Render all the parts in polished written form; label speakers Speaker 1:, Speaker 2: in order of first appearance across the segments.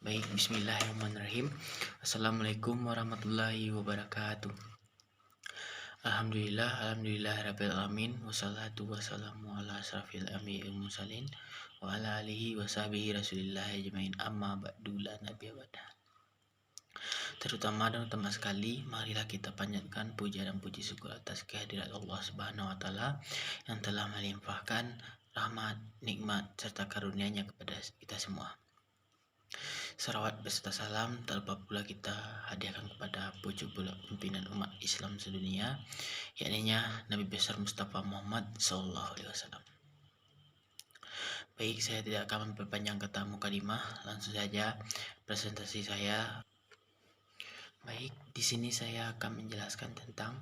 Speaker 1: Baik, bismillahirrahmanirrahim. Assalamualaikum warahmatullahi wabarakatuh. Alhamdulillah rabbil alamin. Wassalatu wassalamu ala asrafil anbiya'i wal mursalin wa ala alihi wa sahbihi rasulillah ajmain. Amma ba'du, la nabiyya ba'da. Terutama dan utama sekali, marilah kita panjatkan puja dan puji syukur atas kehadirat Allah Subhanahu wa taala yang telah melimpahkan rahmat, nikmat serta karunia-Nya kepada kita semua. Salawat beserta salam tak lupa pula kita hadiahkan kepada pucuk bulan pimpinan umat Islam sedunia, yakni Nabi besar Mustafa Muhammad SAW. Baik, saya tidak akan memperpanjang kata mukadimah, langsung saja presentasi saya. Baik, di sini saya akan menjelaskan tentang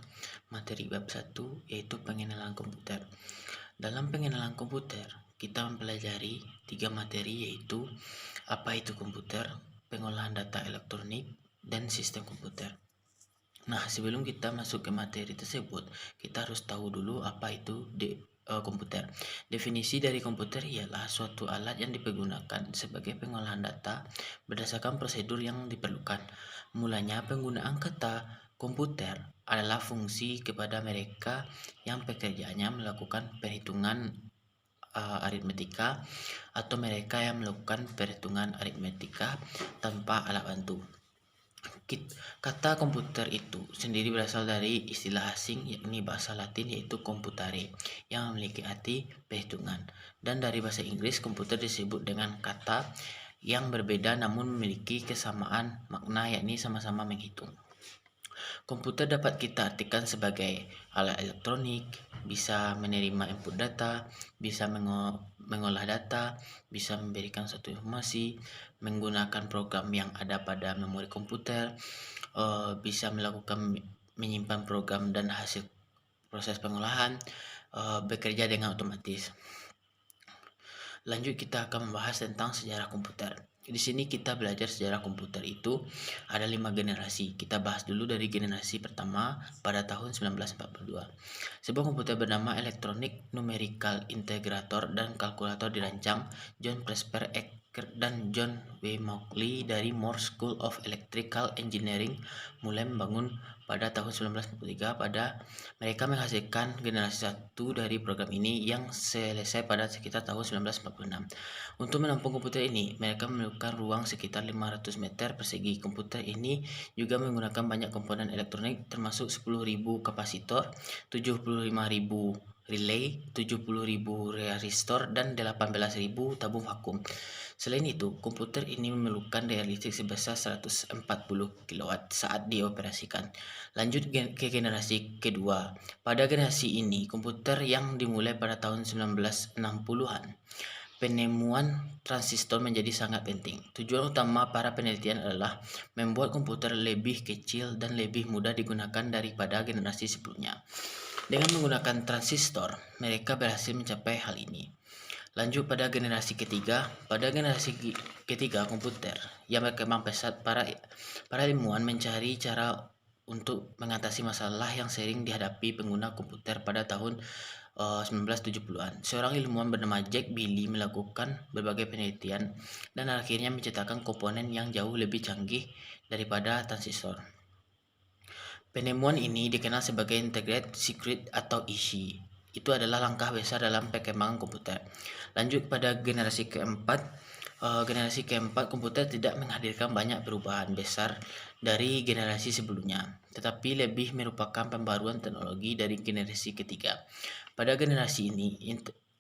Speaker 1: materi bab 1, yaitu pengenalan komputer. Dalam pengenalan komputer, kita mempelajari 3 materi, yaitu apa itu komputer, pengolahan data elektronik, dan sistem komputer. Nah, sebelum kita masuk ke materi tersebut, kita harus tahu dulu apa itu komputer. Definisi dari komputer ialah suatu alat yang dipergunakan sebagai pengolahan data berdasarkan prosedur yang diperlukan. Mulanya penggunaan kata komputer adalah fungsi kepada mereka yang pekerjaannya melakukan perhitungan aritmetika atau mereka yang melakukan perhitungan aritmetika tanpa alat bantu. Kata komputer itu sendiri berasal dari istilah asing, yakni bahasa Latin yaitu computare, yang memiliki arti perhitungan, dan dari bahasa Inggris komputer disebut dengan kata yang berbeda namun memiliki kesamaan makna, yakni sama-sama menghitung. Komputer dapat kita artikan sebagai alat elektronik, bisa menerima input data, bisa mengolah data, bisa memberikan suatu informasi, menggunakan program yang ada pada memori komputer, bisa melakukan menyimpan program dan hasil proses pengolahan, bekerja dengan otomatis. Lanjut, kita akan membahas tentang sejarah komputer. Di sini kita belajar sejarah komputer itu ada 5 generasi. Kita bahas dulu dari generasi pertama pada tahun 1942. Sebuah komputer bernama Electronic Numerical Integrator dan kalkulator dirancang John Presper Eckert dan John W. Mauchly dari Moore School of Electrical Engineering mulai membangun pada tahun 1943. Mereka menghasilkan generasi 1 dari program ini yang selesai pada sekitar tahun 1946. Untuk menampung komputer ini, mereka memerlukan ruang sekitar 500 meter persegi. Komputer ini juga menggunakan banyak komponen elektronik termasuk 10.000 kapasitor, 75.000 relay, 70.000 resistor, dan 18.000 tabung vakum. Selain itu, komputer ini memerlukan daya listrik sebesar 140 kW saat dioperasikan. Lanjut ke generasi kedua. Pada generasi ini, komputer yang dimulai pada tahun 1960-an, penemuan transistor menjadi sangat penting. Tujuan utama para penelitian adalah membuat komputer lebih kecil dan lebih mudah digunakan daripada generasi sebelumnya. Dengan menggunakan transistor, mereka berhasil mencapai hal ini. Lanjut pada generasi ketiga. Pada generasi ketiga komputer yang berkembang pesat, para ilmuwan mencari cara untuk mengatasi masalah yang sering dihadapi pengguna komputer pada tahun 1970-an. Seorang ilmuwan bernama Jack Billy melakukan berbagai penelitian dan akhirnya menciptakan komponen yang jauh lebih canggih daripada transistor. Penemuan ini dikenal sebagai Integrated Circuit atau IC. Itu adalah langkah besar dalam perkembangan komputer. Lanjut pada generasi keempat. Generasi keempat komputer tidak menghadirkan banyak perubahan besar dari generasi sebelumnya, tetapi lebih merupakan pembaruan teknologi dari generasi ketiga. Pada generasi ini,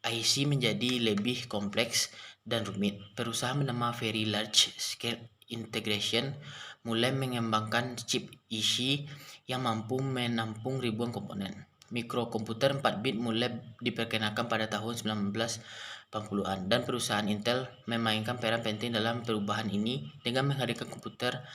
Speaker 1: IC menjadi lebih kompleks dan rumit. Perusahaan bernama Very Large Scale Integration mulai mengembangkan chip IC yang mampu menampung ribuan komponen. Mikrokomputer 4 bit mulai diperkenalkan pada tahun 1980-an, dan perusahaan Intel memainkan peran penting dalam perubahan ini dengan menghadirkan komputer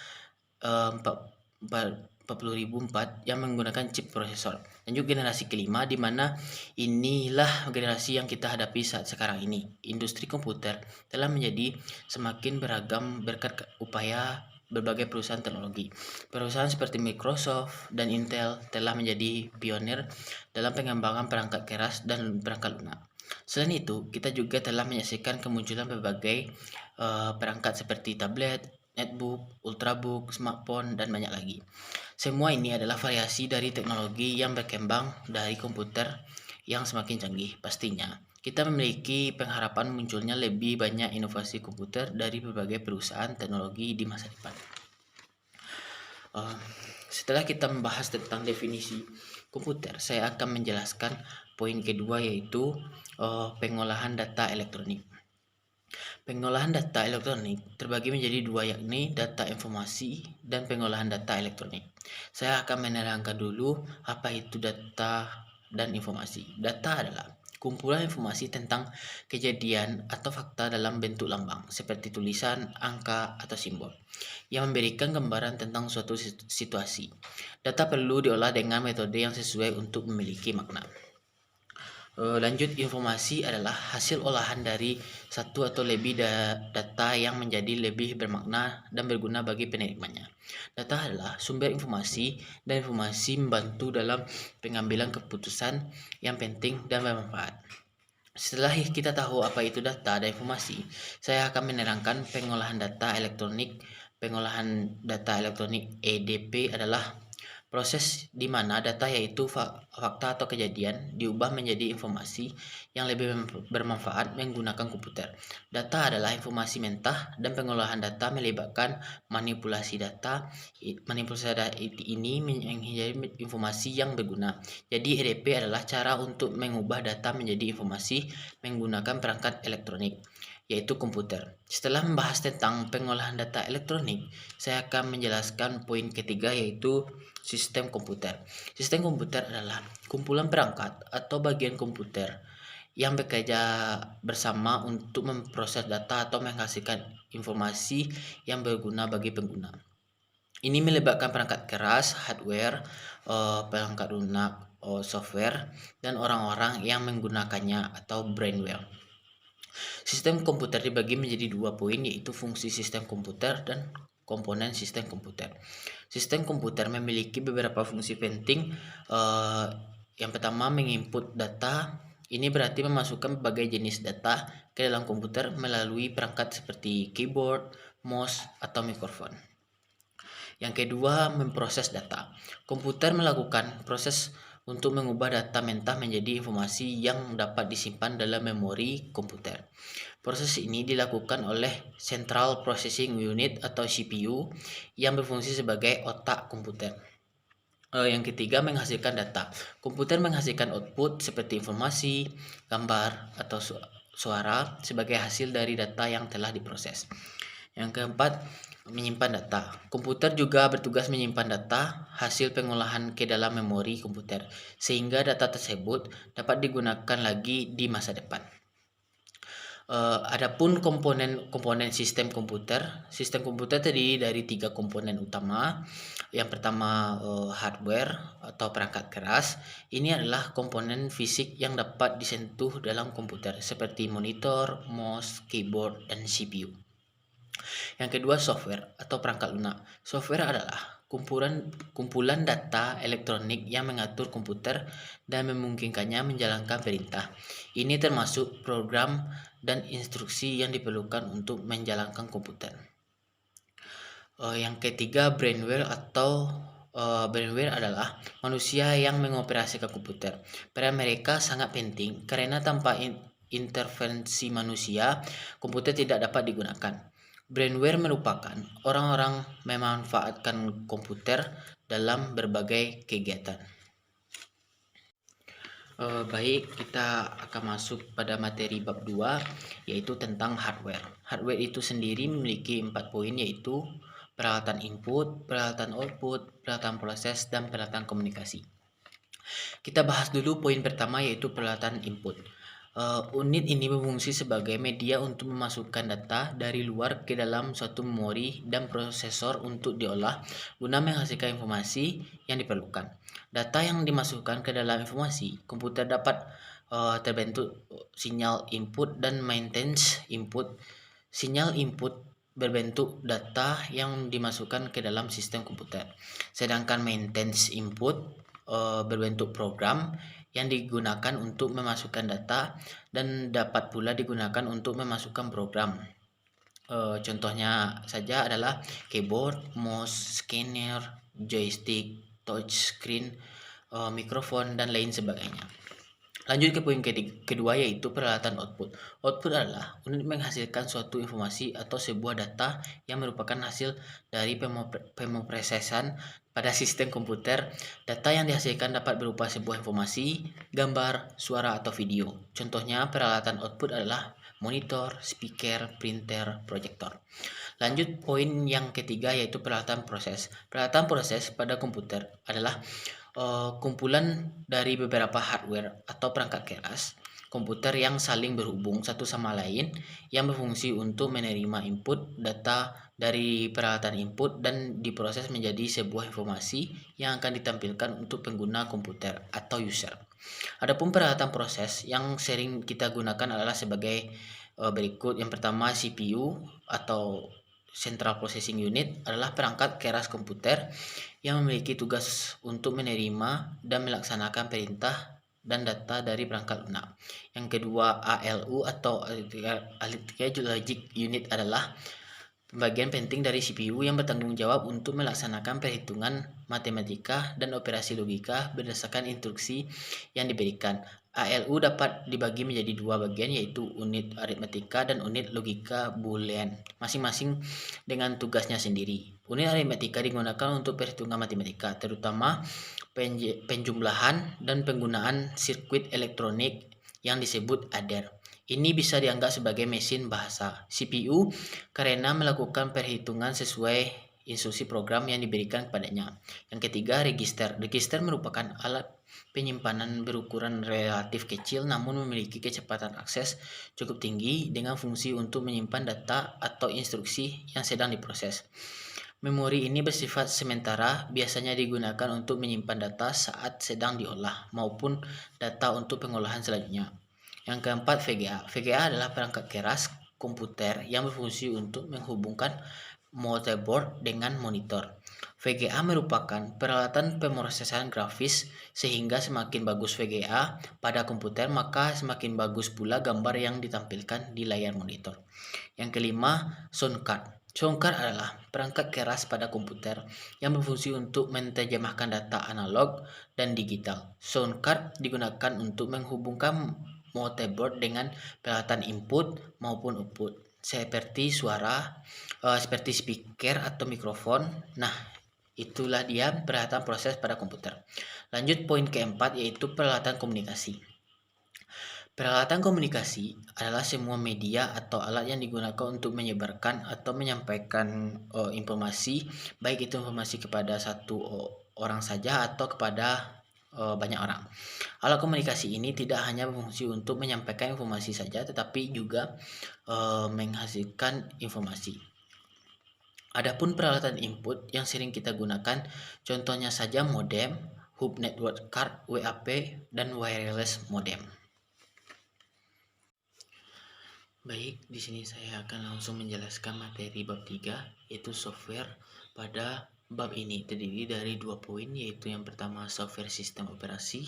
Speaker 1: 40004 yang menggunakan chip prosesor. Lanjut generasi kelima, di mana inilah generasi yang kita hadapi saat sekarang ini. Industri komputer telah menjadi semakin beragam berkat upaya berbagai perusahaan teknologi. Perusahaan seperti Microsoft dan Intel telah menjadi pionir dalam pengembangan perangkat keras dan perangkat lunak. Selain itu, kita juga telah menyaksikan kemunculan berbagai perangkat seperti tablet, netbook, ultrabook, smartphone, dan banyak lagi. Semua ini adalah variasi dari teknologi yang berkembang dari komputer yang semakin canggih. Pastinya, kita memiliki pengharapan munculnya lebih banyak inovasi komputer dari berbagai perusahaan teknologi di masa depan. Setelah kita membahas tentang definisi komputer, saya akan menjelaskan poin kedua, yaitu pengolahan data elektronik. Pengolahan data elektronik terbagi menjadi dua, yakni data informasi dan pengolahan data elektronik. Saya akan menerangkan dulu apa itu data dan informasi. Data adalah kumpulan informasi tentang kejadian atau fakta dalam bentuk lambang, seperti tulisan, angka, atau simbol, yang memberikan gambaran tentang suatu situasi. Data perlu diolah dengan metode yang sesuai untuk memiliki makna. Lanjut, informasi adalah hasil olahan dari satu atau lebih data yang menjadi lebih bermakna dan berguna bagi penerimanya. Data adalah sumber informasi, dan informasi membantu dalam pengambilan keputusan yang penting dan bermanfaat. Setelah kita tahu apa itu data dan informasi, saya akan menerangkan pengolahan data elektronik. Pengolahan data elektronik (EDP) adalah proses di mana data, yaitu fakta atau kejadian, diubah menjadi informasi yang lebih bermanfaat menggunakan komputer. Data adalah informasi mentah, dan pengolahan data melibatkan manipulasi data. Manipulasi data ini menjadi informasi yang berguna. Jadi EDP adalah cara untuk mengubah data menjadi informasi menggunakan perangkat elektronik, yaitu komputer. Setelah membahas tentang pengolahan data elektronik, saya akan menjelaskan poin ketiga, yaitu sistem komputer. Sistem komputer adalah kumpulan perangkat atau bagian komputer yang bekerja bersama untuk memproses data atau menghasilkan informasi yang berguna bagi pengguna. Ini melibatkan perangkat keras, hardware, perangkat lunak, software, dan orang-orang yang menggunakannya atau brainware. Sistem komputer dibagi menjadi dua poin, yaitu fungsi sistem komputer dan komponen sistem komputer. Sistem komputer memiliki beberapa fungsi penting. Yang pertama, menginput data. Ini berarti memasukkan berbagai jenis data ke dalam komputer melalui perangkat seperti keyboard, mouse, atau mikrofon. Yang kedua, memproses data. Komputer melakukan proses untuk mengubah data mentah menjadi informasi yang dapat disimpan dalam memori komputer. Proses ini dilakukan oleh Central Processing Unit atau CPU yang berfungsi sebagai otak komputer. Yang ketiga, menghasilkan data. Komputer menghasilkan output seperti informasi, gambar, atau suara sebagai hasil dari data yang telah diproses. Yang keempat, menyimpan data. Komputer juga bertugas menyimpan data hasil pengolahan ke dalam memori komputer, sehingga data tersebut dapat digunakan lagi di masa depan. Adapun komponen sistem komputer terdiri dari tiga komponen utama. Yang pertama, hardware atau perangkat keras. Ini adalah komponen fisik yang dapat disentuh dalam komputer, seperti monitor, mouse, keyboard, dan CPU. Yang kedua, software atau perangkat lunak. Software adalah kumpulan data elektronik yang mengatur komputer dan memungkinkannya menjalankan perintah. Ini termasuk program dan instruksi yang diperlukan untuk menjalankan komputer. Yang ketiga, brainware adalah manusia yang mengoperasikan komputer. Peran mereka sangat penting karena tanpa intervensi manusia, komputer tidak dapat digunakan. Brainware merupakan orang-orang memanfaatkan komputer dalam berbagai kegiatan. Baik, kita akan masuk pada materi bab 2, yaitu tentang hardware. Hardware itu sendiri memiliki 4 poin, yaitu peralatan input, peralatan output, peralatan proses, dan peralatan komunikasi. Kita bahas dulu poin pertama, yaitu peralatan input. Unit ini berfungsi sebagai media untuk memasukkan data dari luar ke dalam suatu memori dan prosesor untuk diolah guna menghasilkan informasi yang diperlukan. Data yang dimasukkan ke dalam informasi komputer dapat terbentuk sinyal input dan maintenance input. Sinyal input berbentuk data yang dimasukkan ke dalam sistem komputer, sedangkan maintenance input berbentuk program yang digunakan untuk memasukkan data dan dapat pula digunakan untuk memasukkan program. Contohnya saja adalah keyboard, mouse, scanner, joystick, touchscreen, mikrofon, dan lain sebagainya. Lanjut ke poin kedua, yaitu peralatan output. Output adalah unit menghasilkan suatu informasi atau sebuah data yang merupakan hasil dari pemrosesan pada sistem komputer. Data yang dihasilkan dapat berupa sebuah informasi, gambar, suara, atau video. Contohnya peralatan output adalah monitor, speaker, printer, proyektor. Lanjut poin yang ketiga, yaitu peralatan proses. Peralatan proses pada komputer adalah kumpulan dari beberapa hardware atau perangkat keras komputer yang saling berhubung satu sama lain, yang berfungsi untuk menerima input data dari peralatan input dan diproses menjadi sebuah informasi yang akan ditampilkan untuk pengguna komputer atau user. Adapun peralatan proses yang sering kita gunakan adalah sebagai berikut. Yang pertama, CPU atau Central Processing Unit adalah perangkat keras komputer yang memiliki tugas untuk menerima dan melaksanakan perintah dan data dari perangkat lunak. Yang kedua, ALU atau Arithmetic Logic Unit adalah bagian penting dari CPU yang bertanggung jawab untuk melaksanakan perhitungan matematika dan operasi logika berdasarkan instruksi yang diberikan. ALU dapat dibagi menjadi dua bagian, yaitu unit aritmatika dan unit logika boolean, masing-masing dengan tugasnya sendiri. Unit aritmatika digunakan untuk perhitungan matematika, terutama penjumlahan dan penggunaan sirkuit elektronik yang disebut adder. Ini bisa dianggap sebagai mesin bahasa CPU karena melakukan perhitungan sesuai instruksi program yang diberikan kepadanya. Yang ketiga, register. Register merupakan alat penyimpanan berukuran relatif kecil namun memiliki kecepatan akses cukup tinggi dengan fungsi untuk menyimpan data atau instruksi yang sedang diproses. Memori ini bersifat sementara, biasanya digunakan untuk menyimpan data saat sedang diolah maupun data untuk pengolahan selanjutnya. Yang keempat, VGA. VGA adalah perangkat keras komputer yang berfungsi untuk menghubungkan motherboard dengan monitor. VGA merupakan peralatan pemrosesan grafis, sehingga semakin bagus VGA pada komputer, maka semakin bagus pula gambar yang ditampilkan di layar monitor. Yang kelima, sound card. Sound card adalah perangkat keras pada komputer yang berfungsi untuk menerjemahkan data analog dan digital. Sound card digunakan untuk menghubungkan motherboard dengan peralatan input maupun output seperti suara, seperti speaker atau mikrofon. Nah, itulah dia peralatan proses pada komputer. Lanjut poin keempat, yaitu peralatan komunikasi. Peralatan komunikasi adalah semua media atau alat yang digunakan untuk menyebarkan atau menyampaikan informasi, baik itu informasi kepada satu orang saja atau kepada banyak orang. Alat komunikasi ini tidak hanya berfungsi untuk menyampaikan informasi saja, tetapi juga menghasilkan informasi. Adapun peralatan input yang sering kita gunakan, contohnya saja modem, hub network card, WAP, dan wireless modem. Baik, di sini saya akan langsung menjelaskan materi bab 3, yaitu software. Pada bab ini terdiri dari 2 poin, yaitu yang pertama software sistem operasi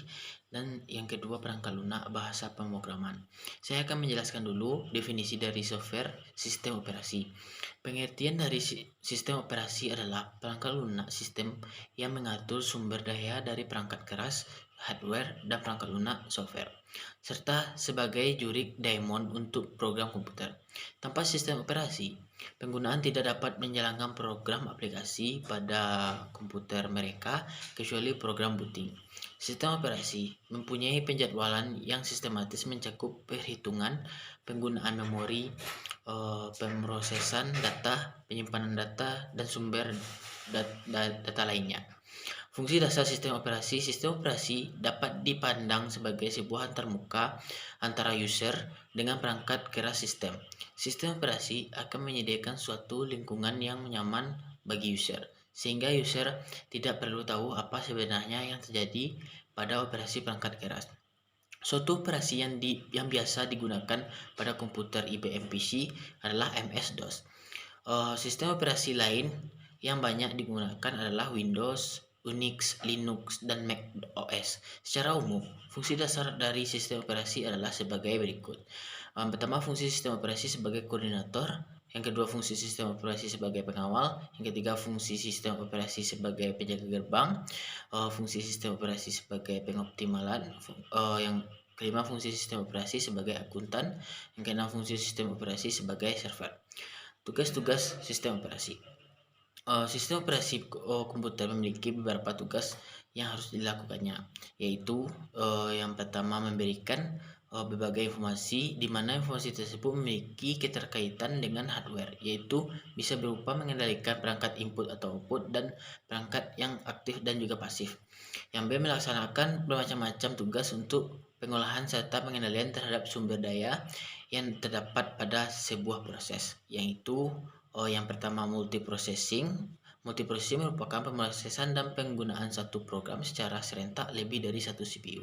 Speaker 1: dan yang kedua perangkat lunak bahasa pemrograman. Saya akan menjelaskan dulu definisi dari software sistem operasi. Pengertian dari sistem operasi adalah perangkat lunak sistem yang mengatur sumber daya dari perangkat keras, hardware, dan perangkat lunak software, serta sebagai jurik daemon untuk program komputer. Tanpa sistem operasi, penggunaan tidak dapat menjalankan program aplikasi pada komputer mereka kecuali program booting. Sistem operasi mempunyai penjadwalan yang sistematis mencakup perhitungan, penggunaan memori, pemrosesan data, penyimpanan data, dan sumber data lainnya. Fungsi dasar sistem operasi dapat dipandang sebagai sebuah antarmuka antara user dengan perangkat keras sistem. Sistem operasi akan menyediakan suatu lingkungan yang nyaman bagi user, sehingga user tidak perlu tahu apa sebenarnya yang terjadi pada operasi perangkat keras. Suatu operasi yang biasa digunakan pada komputer IBM PC adalah MS-DOS. Sistem operasi lain yang banyak digunakan adalah Windows, Unix, Linux, dan Mac OS. Secara umum, fungsi dasar dari sistem operasi adalah sebagai berikut. Pertama, fungsi sistem operasi sebagai koordinator Yang kedua, fungsi sistem operasi sebagai pengawal. Yang ketiga, fungsi sistem operasi sebagai penjaga gerbang. Fungsi sistem operasi sebagai pengoptimalan. Yang kelima, fungsi sistem operasi sebagai akuntan. Yang keenam, fungsi sistem operasi sebagai server. Tugas-tugas sistem operasi. Sistem operasi komputer memiliki beberapa tugas yang harus dilakukannya, yaitu yang pertama, memberikan berbagai informasi, di mana informasi tersebut memiliki keterkaitan dengan hardware, yaitu bisa berupa mengendalikan perangkat input atau output dan perangkat yang aktif dan juga pasif. Yang B, melaksanakan bermacam-macam tugas untuk pengolahan serta pengendalian terhadap sumber daya yang terdapat pada sebuah proses, yaitu yang pertama, multiprocessing. Multiprosesing merupakan pemrosesan dan penggunaan satu program secara serentak lebih dari satu CPU.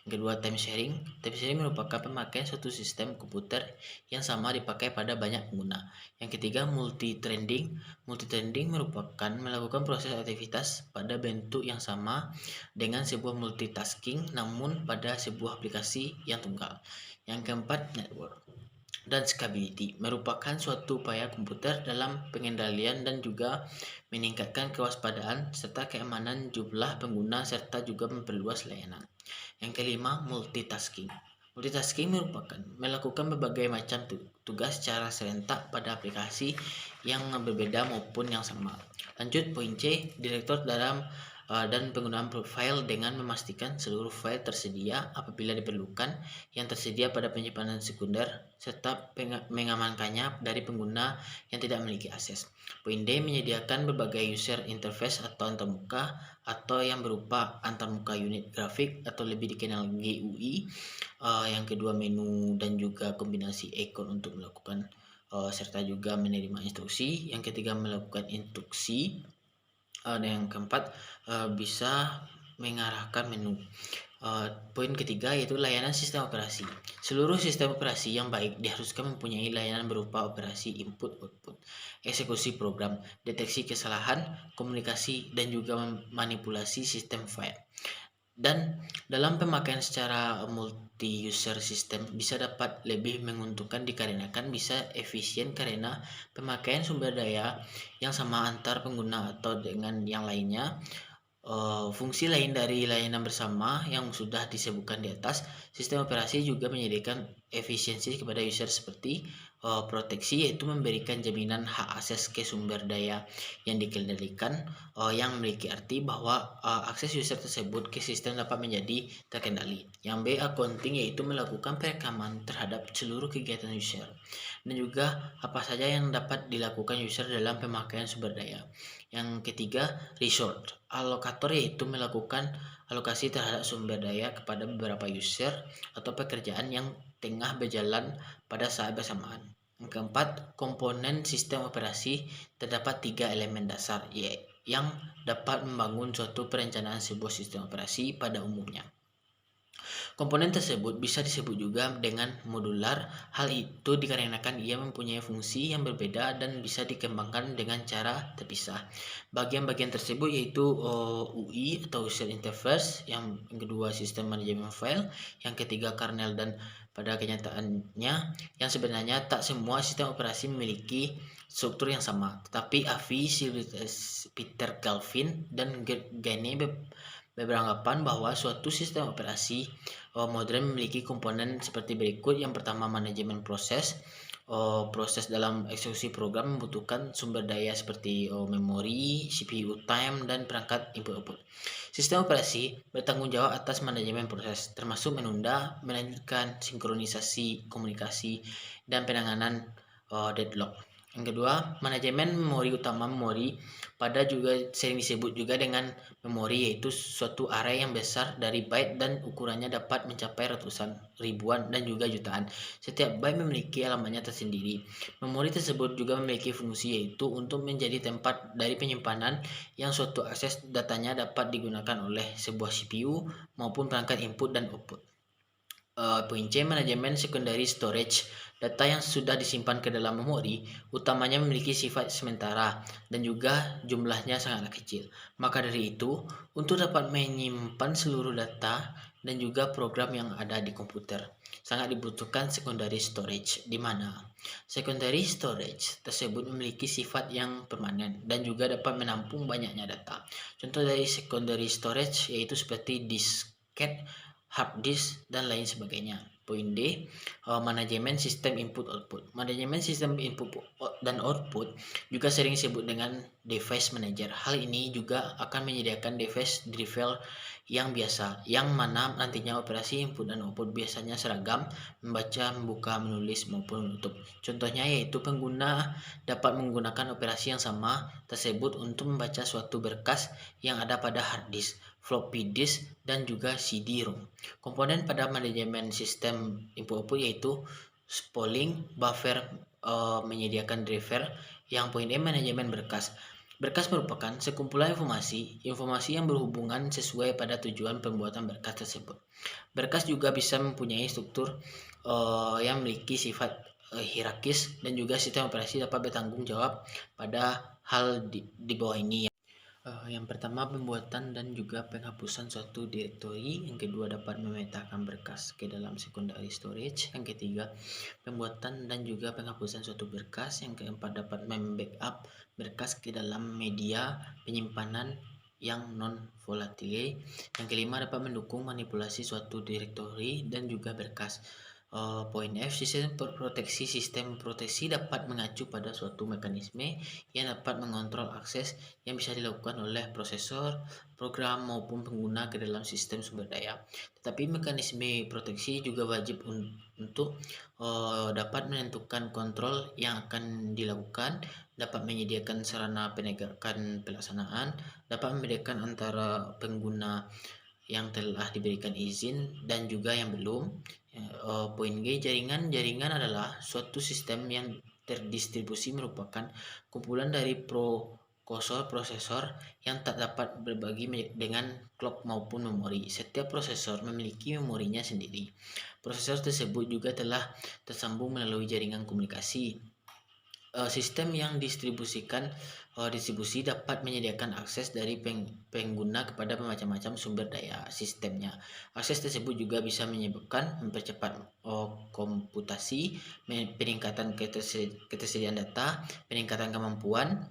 Speaker 1: Yang kedua, time sharing. Time sharing merupakan pemakaian suatu sistem komputer yang sama dipakai pada banyak pengguna. Yang ketiga, multi-threading. Multi-threading merupakan melakukan proses aktivitas pada bentuk yang sama dengan sebuah multitasking, namun pada sebuah aplikasi yang tunggal. Yang keempat, network dan scalability merupakan suatu upaya komputer dalam pengendalian dan juga meningkatkan kewaspadaan serta keamanan jumlah pengguna serta juga memperluas layanan. Yang kelima, multitasking. Multitasking merupakan melakukan berbagai macam tugas secara serentak pada aplikasi yang berbeda maupun yang sama. Lanjut, poin C, direktur dalam dan penggunaan profile dengan memastikan seluruh file tersedia apabila diperlukan yang tersedia pada penyimpanan sekunder serta mengamankannya dari pengguna yang tidak memiliki akses. Poin D, menyediakan berbagai user interface atau antarmuka atau yang berupa antarmuka unit grafik atau lebih dikenal GUI. Yang kedua, menu dan juga kombinasi icon untuk melakukan serta juga menerima instruksi. Yang ketiga, melakukan instruksi. Dan yang keempat, bisa mengarahkan menu. Poin ketiga yaitu layanan sistem operasi. Seluruh sistem operasi yang baik diharuskan mempunyai layanan berupa operasi input-output, eksekusi program, deteksi kesalahan, komunikasi, dan juga manipulasi sistem file. Dan dalam pemakaian secara multi-user system bisa dapat lebih menguntungkan dikarenakan bisa efisien karena pemakaian sumber daya yang sama antar pengguna atau dengan yang lainnya. Fungsi lain dari layanan bersama yang sudah disebutkan di atas, sistem operasi juga menyediakan efisiensi kepada user seperti proteksi, yaitu memberikan jaminan hak akses ke sumber daya yang dikendalikan, yang memiliki arti bahwa akses user tersebut ke sistem dapat menjadi terkendali. Yang B, accounting, yaitu melakukan perekaman terhadap seluruh kegiatan user dan juga apa saja yang dapat dilakukan user dalam pemakaian sumber daya. Yang ketiga, resource allocator, yaitu melakukan alokasi terhadap sumber daya kepada beberapa user atau pekerjaan yang tengah berjalan pada saat bersamaan. Yang keempat, komponen sistem operasi. Terdapat 3 elemen dasar yang dapat membangun suatu perencanaan sebuah sistem operasi pada umumnya. Komponen tersebut bisa disebut juga dengan modular. Hal itu dikarenakan ia mempunyai fungsi yang berbeda dan bisa dikembangkan dengan cara terpisah. Bagian-bagian tersebut yaitu UI atau User Interface, yang kedua sistem manajemen file, yang ketiga kernel, dan pada kenyataannya yang sebenarnya tak semua sistem operasi memiliki struktur yang sama, tetapi Avi, Peter Galvin, dan Gaine beranggapan bahwa suatu sistem operasi modern memiliki komponen seperti berikut. Yang pertama, manajemen proses. Proses dalam eksekusi program membutuhkan sumber daya seperti memori, CPU, time, dan perangkat input-output. Sistem operasi bertanggung jawab atas manajemen proses, termasuk menunda, melanjutkan, sinkronisasi, komunikasi, dan penanganan deadlock. Yang kedua, manajemen memori utama. Memori pada juga sering disebut juga dengan memori, yaitu suatu array yang besar dari byte dan ukurannya dapat mencapai ratusan, ribuan, dan juga jutaan. Setiap byte memiliki alamatnya tersendiri. Memori tersebut juga memiliki fungsi, yaitu untuk menjadi tempat dari penyimpanan yang suatu akses datanya dapat digunakan oleh sebuah CPU maupun perangkat input dan output. Poin C, manajemen secondary storage. Data yang sudah disimpan ke dalam memori utamanya memiliki sifat sementara dan juga jumlahnya sangatlah kecil. Maka dari itu, untuk dapat menyimpan seluruh data dan juga program yang ada di komputer, sangat dibutuhkan secondary storage, di mana secondary storage tersebut memiliki sifat yang permanen dan juga dapat menampung banyaknya data. Contoh dari secondary storage yaitu seperti disket, hard disk, dan lain sebagainya. Poin D, manajemen sistem input-output. Manajemen sistem input dan output juga sering disebut dengan device manager. Hal ini juga akan menyediakan device driver yang biasa, yang mana nantinya operasi input dan output biasanya seragam, membaca, membuka, menulis, maupun menutup. Contohnya yaitu pengguna dapat menggunakan operasi yang sama tersebut untuk membaca suatu berkas yang ada pada hard disk, floppy disk, dan juga CD-ROM. Komponen pada manajemen sistem input-output yaitu spooling, buffer, menyediakan driver, yang poin E manajemen berkas. Berkas merupakan sekumpulan informasi yang berhubungan sesuai pada tujuan pembuatan berkas tersebut. Berkas juga bisa mempunyai struktur yang memiliki sifat hierarkis dan juga sistem operasi dapat bertanggung jawab pada hal di bawah ini. Yang pertama, pembuatan dan juga penghapusan suatu direktori. Yang kedua, dapat memetakan berkas ke dalam secondary storage. Yang ketiga, pembuatan dan juga penghapusan suatu berkas. Yang keempat, dapat membackup berkas ke dalam media penyimpanan yang non volatile. Yang kelima, dapat mendukung manipulasi suatu direktori dan juga berkas. Poin F, sistem proteksi dapat mengacu pada suatu mekanisme yang dapat mengontrol akses yang bisa dilakukan oleh prosesor, program, maupun pengguna ke dalam sistem sumber daya. Tetapi mekanisme proteksi juga wajib untuk dapat menentukan kontrol yang akan dilakukan, dapat menyediakan sarana penegakan pelaksanaan, dapat membedakan antara pengguna yang telah diberikan izin dan juga yang belum. Poin G, jaringan adalah suatu sistem yang terdistribusi, merupakan kumpulan dari prosesor yang tak dapat berbagi dengan clock maupun memori. Setiap prosesor memiliki memorinya sendiri. Prosesor tersebut juga telah tersambung melalui jaringan komunikasi. Sistem yang distribusi dapat menyediakan akses dari pengguna kepada macam-macam sumber daya sistemnya. Akses tersebut juga bisa menyebabkan mempercepat komputasi, peningkatan ketersediaan data, peningkatan kemampuan,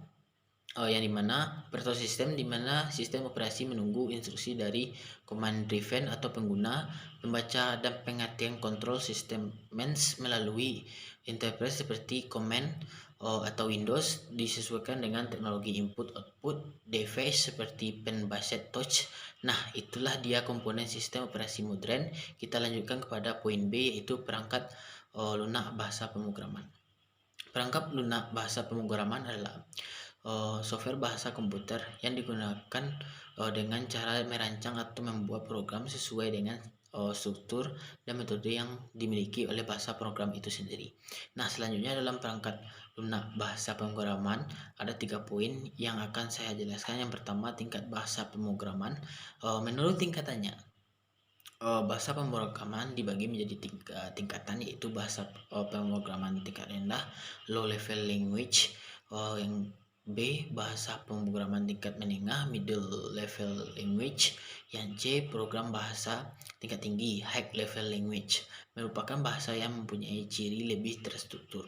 Speaker 1: yang dimana virtual system, dimana sistem operasi menunggu instruksi dari command driven atau pengguna, membaca dan pengertian kontrol sistem melalui interface seperti command atau Windows, disesuaikan dengan teknologi input-output device seperti pen-based touch. Nah, itulah dia komponen sistem operasi modern. Kita lanjutkan kepada poin B, yaitu perangkat lunak bahasa pemrograman. Perangkat lunak bahasa pemrograman adalah software bahasa komputer yang digunakan dengan cara merancang atau membuat program sesuai dengan struktur dan metode yang dimiliki oleh bahasa program itu sendiri. Nah, selanjutnya dalam perangkat lunak bahasa pemrograman ada 3 poin yang akan saya jelaskan. Yang pertama, tingkat bahasa pemrograman. Menurut tingkatannya, bahasa pemrograman dibagi menjadi 3 tingkatan, yaitu bahasa pemrograman tingkat rendah, low level language. Yang B, bahasa pemrograman tingkat menengah, middle level language. Yang C, program bahasa tingkat tinggi, high level language, merupakan bahasa yang mempunyai ciri lebih terstruktur.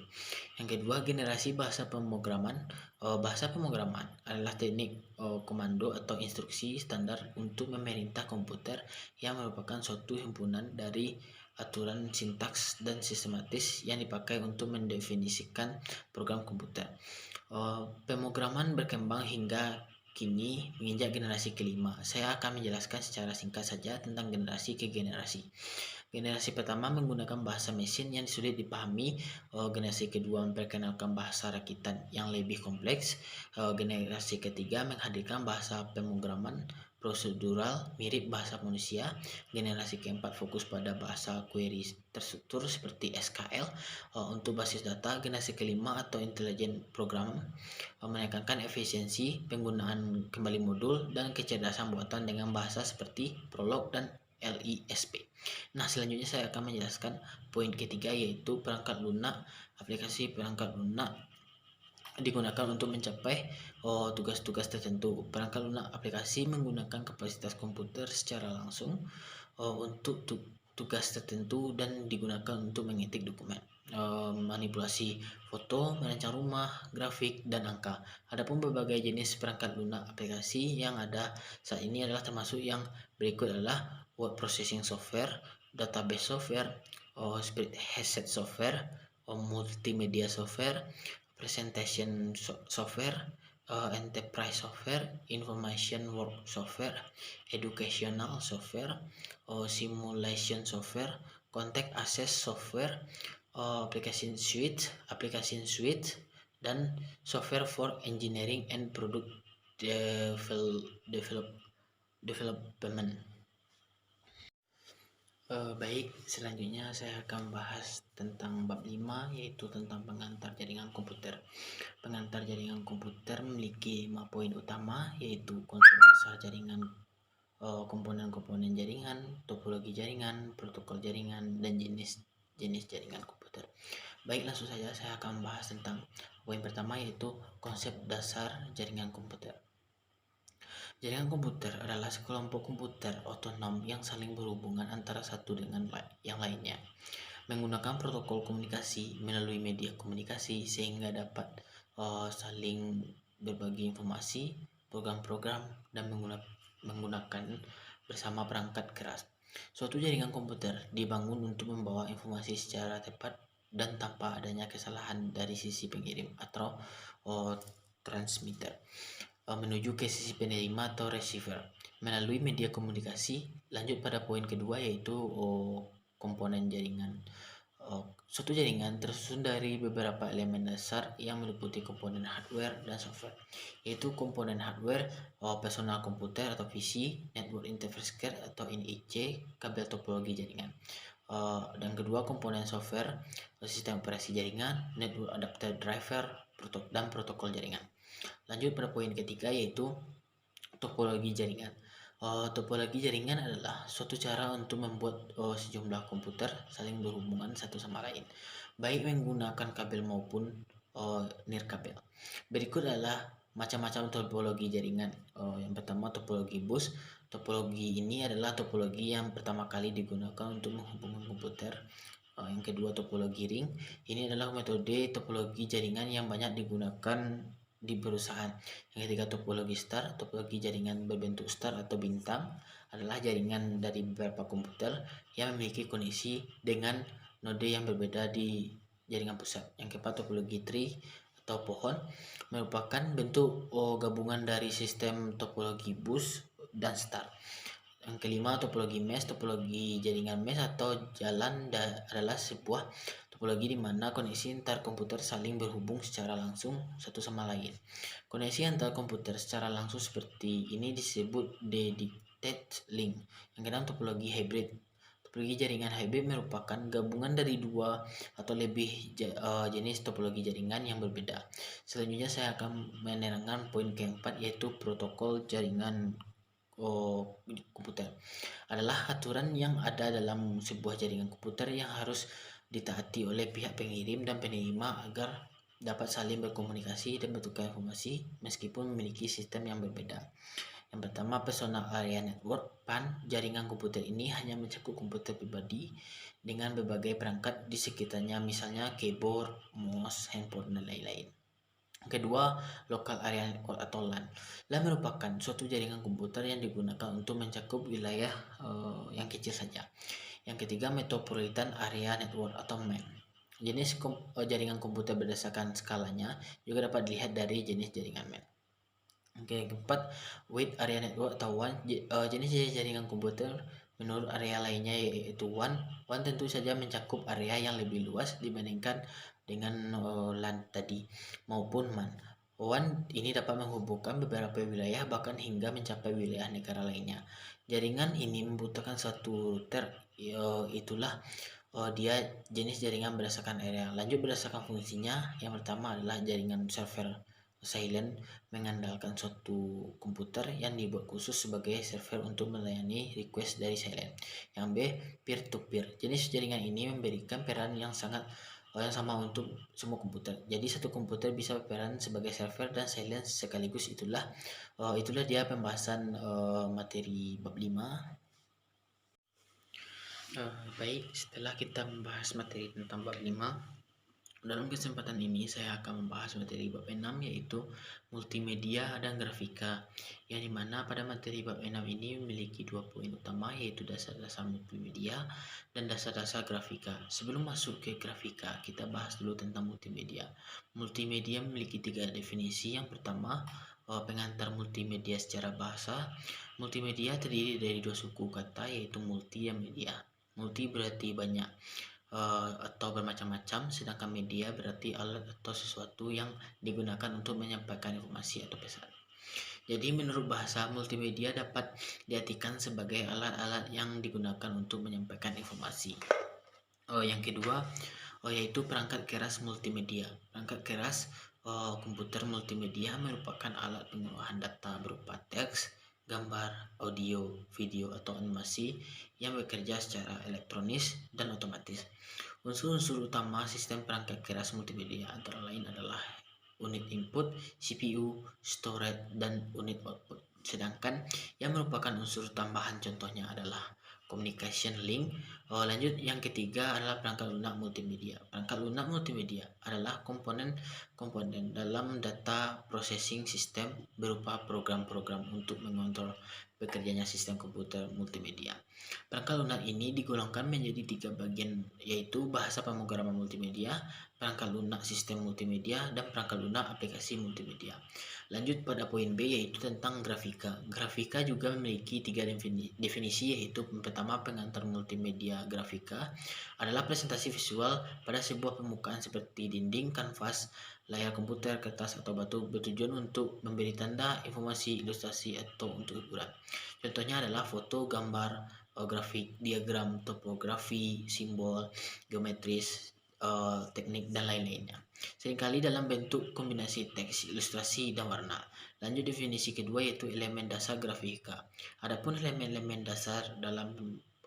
Speaker 1: Yang kedua, generasi bahasa pemrograman. Bahasa pemrograman adalah teknik komando atau instruksi standar untuk memerintah komputer yang merupakan suatu himpunan dari aturan sintaks dan sistematis yang dipakai untuk mendefinisikan program komputer. Pemrograman berkembang hingga kini menginjak generasi kelima. Saya akan menjelaskan secara singkat saja tentang generasi ke generasi. Generasi pertama menggunakan bahasa mesin yang sulit dipahami. Generasi kedua memperkenalkan bahasa rakitan yang lebih kompleks. Generasi ketiga menghadirkan bahasa pemrograman prosedural mirip bahasa manusia. Generasi keempat fokus pada bahasa query terstruktur seperti SQL untuk basis data. Generasi kelima atau intelligent program menekankan efisiensi, penggunaan kembali modul, dan kecerdasan buatan dengan bahasa seperti Prolog dan LISP. Nah, selanjutnya saya akan menjelaskan poin ketiga, yaitu perangkat lunak. Aplikasi perangkat lunak digunakan untuk mencapai tugas-tugas tertentu. Perangkat lunak aplikasi menggunakan kapasitas komputer secara langsung untuk tugas tertentu dan digunakan untuk mengetik dokumen, manipulasi foto, merancang rumah, grafik, dan angka. Adapun berbagai jenis perangkat lunak aplikasi yang ada saat ini adalah termasuk yang berikut adalah word processing software, database software, spreadsheet software, multimedia software, presentation software, enterprise software, information work software, educational software, simulation software, contact access software, application suite, dan software for engineering and product development. Baik, selanjutnya saya akan bahas tentang bab 5, yaitu tentang pengantar jaringan komputer. Pengantar jaringan komputer memiliki 5 poin utama, yaitu konsep dasar jaringan, komponen-komponen jaringan, topologi jaringan, protokol jaringan, dan jenis jaringan komputer. Baik, langsung saja saya akan membahas tentang poin pertama, yaitu konsep dasar jaringan komputer. Jaringan komputer adalah sekelompok komputer otonom yang saling berhubungan antara satu dengan yang lainnya, menggunakan protokol komunikasi melalui media komunikasi sehingga dapat saling berbagi informasi, program-program, dan menggunakan bersama perangkat keras. Suatu jaringan komputer dibangun untuk membawa informasi secara tepat dan tanpa adanya kesalahan dari sisi pengirim atau transmitter menuju ke sisi penerima atau receiver melalui media komunikasi. Lanjut pada poin kedua, yaitu komponen jaringan. Suatu jaringan tersusun dari beberapa elemen dasar yang meliputi komponen hardware dan software, yaitu komponen hardware, personal komputer atau PC, network interface card atau NIC, kabel topologi jaringan. Dan kedua, komponen software, sistem operasi jaringan, network adapter driver, dan protokol jaringan. Lanjut pada poin ketiga, yaitu topologi jaringan. Topologi jaringan adalah suatu cara untuk membuat sejumlah komputer saling berhubungan satu sama lain, baik menggunakan kabel maupun nirkabel. Berikut adalah macam-macam topologi jaringan. Yang pertama, topologi bus. Topologi ini adalah topologi yang pertama kali digunakan untuk menghubungkan komputer. Yang kedua, topologi ring. Ini adalah metode topologi jaringan yang banyak digunakan di perusahaan. Yang ketiga, topologi star. Topologi jaringan berbentuk star atau bintang adalah jaringan dari beberapa komputer yang memiliki koneksi dengan node yang berbeda di jaringan pusat. Yang keempat, topologi tree atau pohon, merupakan bentuk gabungan dari sistem topologi bus dan star. Yang kelima, topologi mesh. Topologi jaringan mesh atau jalan adalah sebuah topologi di mana koneksi antar komputer saling berhubung secara langsung satu sama lain. Koneksi antar komputer secara langsung seperti ini disebut dedicated link. Yang keenam, topologi hybrid. Topologi jaringan hybrid merupakan gabungan dari dua atau lebih jenis topologi jaringan yang berbeda. Selanjutnya saya akan menerangkan poin keempat, yaitu protokol jaringan komputer. Adalah aturan yang ada dalam sebuah jaringan komputer yang harus ditaati oleh pihak pengirim dan penerima agar dapat saling berkomunikasi dan bertukar informasi meskipun memiliki sistem yang berbeda. Yang pertama, personal area network (PAN). Jaringan komputer ini hanya mencakup komputer pribadi dengan berbagai perangkat di sekitarnya, misalnya keyboard, mouse, handphone, dan lain-lain. Kedua, local area network atau LAN. LAN merupakan suatu jaringan komputer yang digunakan untuk mencakup wilayah yang kecil saja. Yang ketiga, metropolitan area network atau MAN. Jenis jaringan komputer berdasarkan skalanya juga dapat dilihat dari jenis jaringan MAN. Yang keempat, wide area network atau WAN. Jenis jaringan komputer menurut area lainnya yaitu WAN. WAN tentu saja mencakup area yang lebih luas dibandingkan dengan LAN tadi maupun MAN. WAN ini dapat menghubungkan beberapa wilayah bahkan hingga mencapai wilayah negara lainnya. Jaringan ini membutuhkan satu router, itulah dia jenis jaringan berdasarkan area. Lanjut berdasarkan fungsinya. Yang pertama adalah jaringan server silent, mengandalkan suatu komputer yang dibuat khusus sebagai server untuk melayani request dari silent. Yang B, peer-to-peer. Jenis jaringan ini memberikan peran yang sama untuk semua komputer. Jadi satu komputer bisa berperan sebagai server dan silent sekaligus. Itulah dia pembahasan materi bab 5. Baik, setelah kita membahas materi tentang bab 5, dalam kesempatan ini saya akan membahas materi bab 6 yaitu multimedia dan grafika, yang dimana pada materi bab 6 ini memiliki 2 poin utama yaitu dasar-dasar multimedia dan dasar-dasar grafika. Sebelum masuk ke grafika, kita bahas dulu tentang multimedia. Multimedia memiliki 3 definisi. Yang pertama, pengantar multimedia secara bahasa. Multimedia terdiri dari 2 suku kata yaitu multi dan media. Multi berarti banyak atau bermacam-macam, sedangkan media berarti alat atau sesuatu yang digunakan untuk menyampaikan informasi atau pesan. Jadi menurut bahasa, multimedia dapat diartikan sebagai alat-alat yang digunakan untuk menyampaikan informasi. Yang kedua, yaitu perangkat keras multimedia. Perangkat keras komputer multimedia merupakan alat pengolahan data berupa teks, gambar, audio, video, atau animasi yang bekerja secara elektronis dan otomatis. Unsur-unsur utama sistem perangkat keras multimedia antara lain adalah unit input, CPU, storage, dan unit output. Sedangkan yang merupakan unsur tambahan contohnya adalah communication link. Lanjut, yang ketiga adalah perangkat lunak multimedia. Perangkat lunak multimedia adalah komponen dalam data processing system berupa program-program untuk mengontrol bekerjanya sistem komputer multimedia. Perangkat lunak ini digolongkan menjadi 3 bagian, yaitu bahasa pemrograman multimedia, perangkat lunak sistem multimedia, dan perangkat lunak aplikasi multimedia. Lanjut pada poin B yaitu tentang grafika. Grafika juga memiliki 3 definisi, yaitu pertama, pengantar multimedia. Grafika adalah presentasi visual pada sebuah permukaan seperti dinding, kanvas, layar komputer, kertas, atau batu, bertujuan untuk memberi tanda, informasi, ilustrasi, atau untuk hiburan. Contohnya adalah foto, gambar, grafik, diagram, topografi, simbol, geometris, teknik, dan lain-lainnya. Seringkali dalam bentuk kombinasi teks, ilustrasi, dan warna. Lanjut definisi kedua yaitu elemen dasar grafika. Adapun elemen-elemen dasar dalam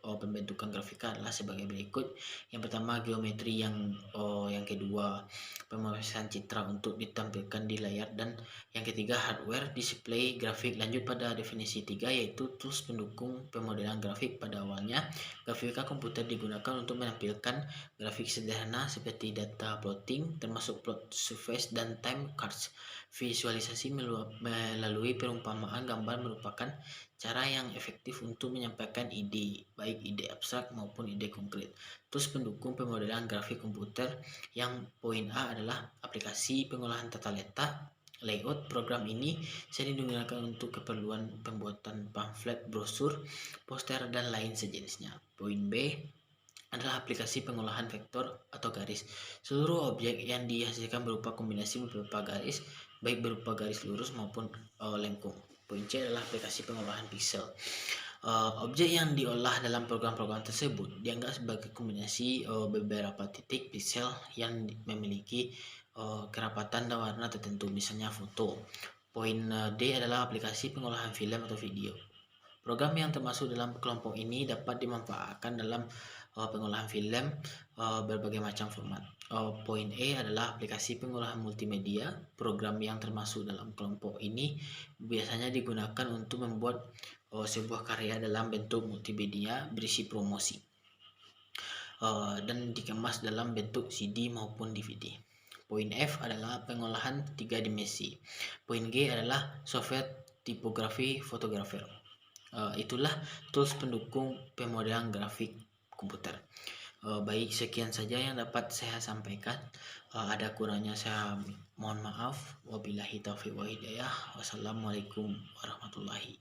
Speaker 1: pembentukan grafika adalah sebagai berikut. Yang pertama, geometri. Yang kedua, pemrosesan citra untuk ditampilkan di layar, dan yang ketiga, hardware, display, grafik. Lanjut pada definisi 3 yaitu tools pendukung pemodelan grafik. Pada awalnya, grafika komputer digunakan untuk menampilkan grafik sederhana seperti data plotting termasuk plot surface dan time cards. Visualisasi melalui perumpamaan gambar merupakan cara yang efektif untuk menyampaikan ide, baik ide abstrak maupun ide konkret. Terus pendukung pemodelan grafik komputer. Yang poin A adalah aplikasi pengolahan tata letak, layout. Program ini sering digunakan untuk keperluan pembuatan pamflet, brosur, poster, dan lain sejenisnya. Poin B adalah aplikasi pengolahan vektor atau garis. Seluruh objek yang dihasilkan berupa kombinasi beberapa garis, baik berupa garis lurus maupun lengkung. Poin C adalah aplikasi pengolahan pixel. Objek yang diolah dalam program-program tersebut dianggap sebagai kombinasi beberapa titik pixel yang memiliki kerapatan dan warna tertentu, misalnya foto. Poin D adalah aplikasi pengolahan film atau video. Program yang termasuk dalam kelompok ini dapat dimanfaatkan dalam pengolahan film berbagai macam format. Poin E adalah aplikasi pengolahan multimedia. Program yang termasuk dalam kelompok ini biasanya digunakan untuk membuat sebuah karya dalam bentuk multimedia berisi promosi dan dikemas dalam bentuk CD maupun DVD. Poin F adalah pengolahan 3 dimensi. Poin G adalah software tipografi fotografer. Itulah tools pendukung pemodelan grafik komputer. Baik, sekian saja yang dapat saya sampaikan. Ada kurangnya saya mohon maaf. Wabillahi taufiq wa hidayah. Wassalamualaikum warahmatullahi